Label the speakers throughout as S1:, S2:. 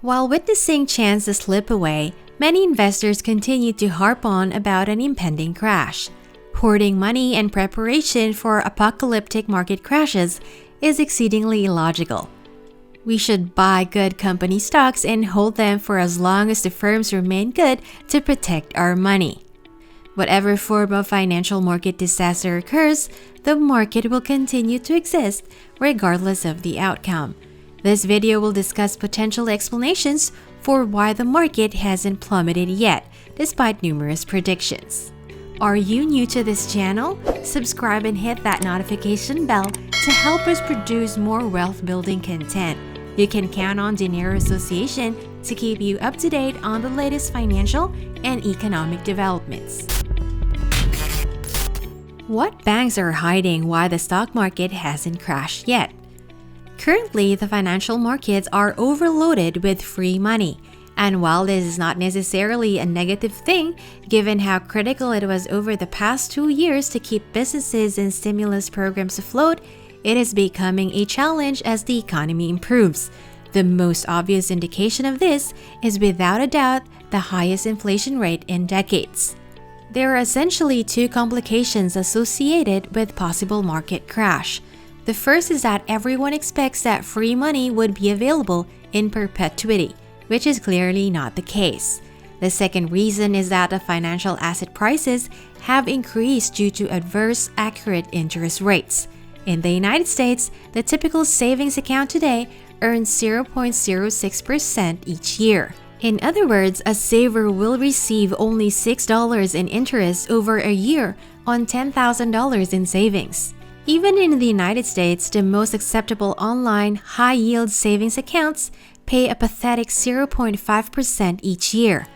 S1: While witnessing chances slip away, many investors continue to harp on about an impending crash. Hoarding money in preparation for apocalyptic market crashes is exceedingly illogical. We should buy good company stocks and hold them for as long as the firms remain good to protect our money. Whatever form of financial market disaster occurs, the market will continue to exist regardless of the outcome. This video will discuss potential explanations for why the market hasn't plummeted yet, despite numerous predictions. Are you new to this channel? Subscribe and hit that notification bell to help us produce more wealth-building content. You can count on Dinero Association to keep you up to date on the latest financial and economic developments. What banks are hiding why the stock market hasn't crashed yet? Currently, the financial markets are overloaded with free money. And while this is not necessarily a negative thing, given how critical it was over the past 2 years to keep businesses and stimulus programs afloat, it is becoming a challenge as the economy improves. The most obvious indication of this is without a doubt the highest inflation rate in decades. There are essentially two complications associated with possible market crash. The first is that everyone expects that free money would be available in perpetuity, which is clearly not the case. The second reason is that the financial asset prices have increased due to adverse accurate interest rates. In the United States, the typical savings account today earns 0.06% each year. In other words, a saver will receive only $6 in interest over a year on $10,000 in savings. Even in the United States, the most acceptable online high-yield savings accounts pay a pathetic 0.5% each year.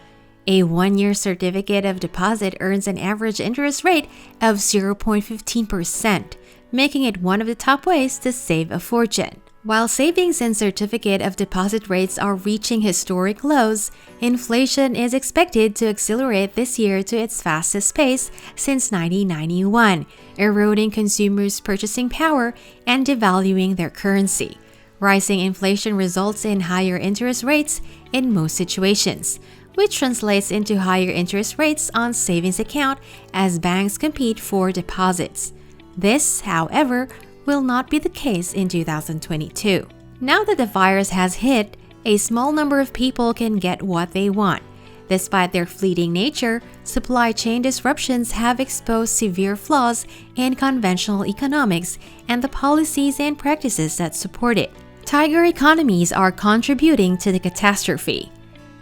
S1: A one-year certificate of deposit earns an average interest rate of 0.15%, making it one of the top ways to save a fortune. While savings and certificate of deposit rates are reaching historic lows, inflation is expected to accelerate this year to its fastest pace since 1991, eroding consumers' purchasing power and devaluing their currency. Rising inflation results in higher interest rates in most situations, which translates into higher interest rates on savings account as banks compete for deposits. This, however, will not be the case in 2022. Now that the virus has hit, a small number of people can get what they want. Despite their fleeting nature, supply chain disruptions have exposed severe flaws in conventional economics and the policies and practices that support it. Tiger economies are contributing to the catastrophe.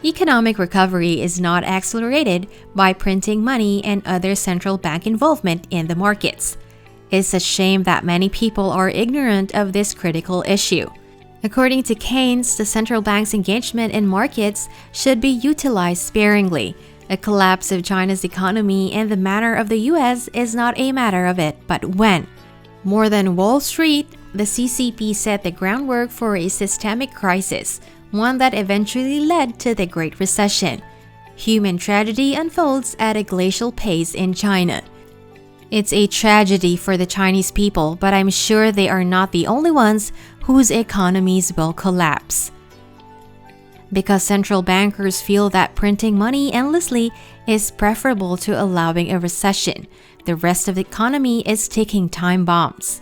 S1: Economic recovery is not accelerated by printing money and other central bank involvement in the markets. It's a shame that many people are ignorant of this critical issue. According to Keynes, the central bank's engagement in markets should be utilized sparingly. A collapse of China's economy and the manner of the US is not a matter of it, but when. More than Wall Street, the CCP set the groundwork for a systemic crisis, one that eventually led to the Great Recession. Human tragedy unfolds at a glacial pace in China. It's a tragedy for the Chinese people, but I'm sure they are not the only ones whose economies will collapse. Because central bankers feel that printing money endlessly is preferable to allowing a recession, the rest of the economy is ticking time bombs.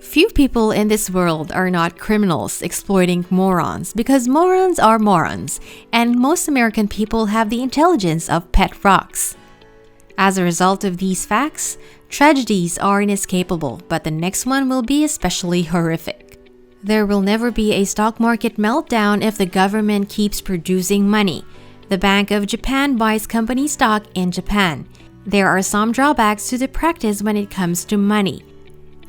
S1: Few people in this world are not criminals exploiting morons because morons are morons, and most American people have the intelligence of pet rocks. As a result of these facts, tragedies are inescapable, but the next one will be especially horrific. There will never be a stock market meltdown if the government keeps producing money. The Bank of Japan buys company stock in Japan. There are some drawbacks to the practice when it comes to money.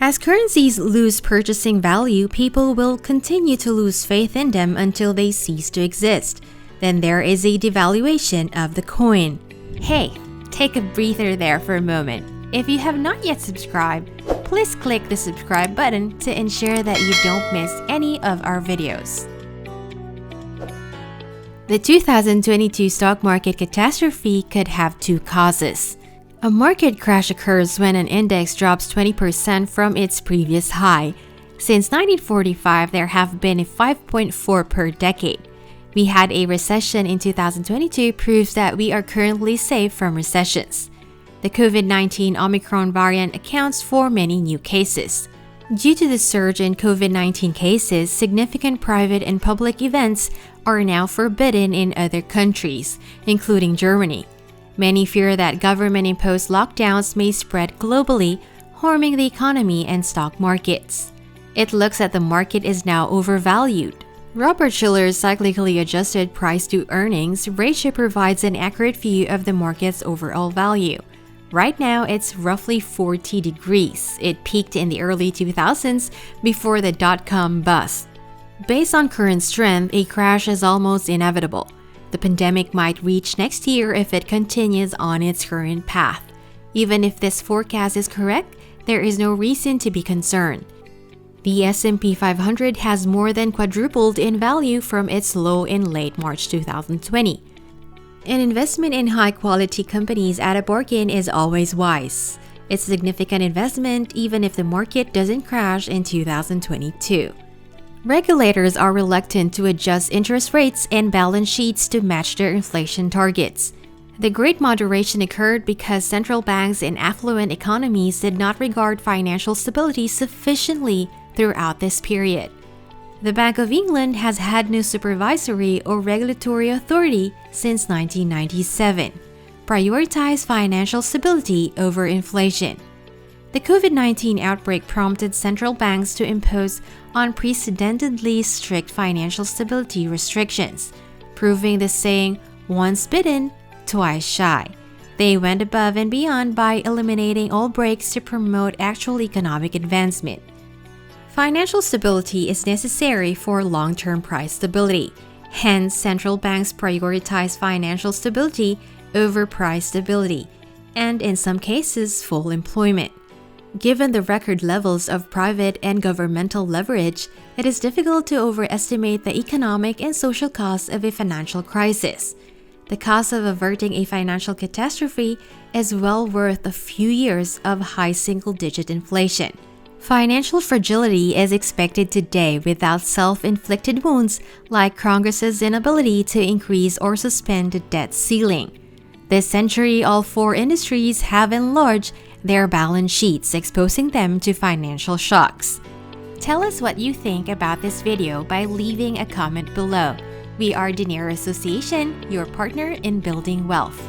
S1: As currencies lose purchasing value, people will continue to lose faith in them until they cease to exist. Then there is a devaluation of the coin. Hey, take a breather there for a moment. If you have not yet subscribed, please click the subscribe button to ensure that you don't miss any of our videos. The 2022 stock market catastrophe could have two causes. A market crash occurs when an index drops 20% from its previous high. Since 1945, there have been 5.4 per decade. We had a recession in 2022 proves that we are currently safe from recessions. The COVID-19 Omicron variant accounts for many new cases. Due to the surge in COVID-19 cases, significant private and public events are now forbidden in other countries, including Germany. Many fear that government-imposed lockdowns may spread globally, harming the economy and stock markets. It looks that the market is now overvalued. Robert Shiller's cyclically adjusted price-to-earnings ratio provides an accurate view of the market's overall value. Right now, it's roughly 40 degrees. It peaked in the early 2000s before the dot-com bust. Based on current strength, a crash is almost inevitable. The pandemic might reach next year if it continues on its current path. Even if this forecast is correct, there is no reason to be concerned. The S&P 500 has more than quadrupled in value from its low in late March 2020. An investment in high-quality companies at a bargain is always wise. It's a significant investment even if the market doesn't crash in 2022. Regulators are reluctant to adjust interest rates and balance sheets to match their inflation targets. The Great Moderation occurred because central banks in affluent economies did not regard financial stability sufficiently throughout this period. The Bank of England has had no supervisory or regulatory authority since 1997, prioritized financial stability over inflation. The COVID-19 outbreak prompted central banks to impose unprecedentedly strict financial stability restrictions, proving the saying, once bitten, twice shy. They went above and beyond by eliminating all breaks to promote actual economic advancement. Financial stability is necessary for long-term price stability. Hence, central banks prioritize financial stability over price stability, and in some cases, full employment. Given the record levels of private and governmental leverage, it is difficult to overestimate the economic and social costs of a financial crisis. The cost of averting a financial catastrophe is well worth a few years of high single-digit inflation. Financial fragility is expected today without self-inflicted wounds like Congress's inability to increase or suspend the debt ceiling. This century, all four industries have enlarged their balance sheets, exposing them to financial shocks. Tell us what you think about this video by leaving a comment below. We are Dinero Association, your partner in building wealth.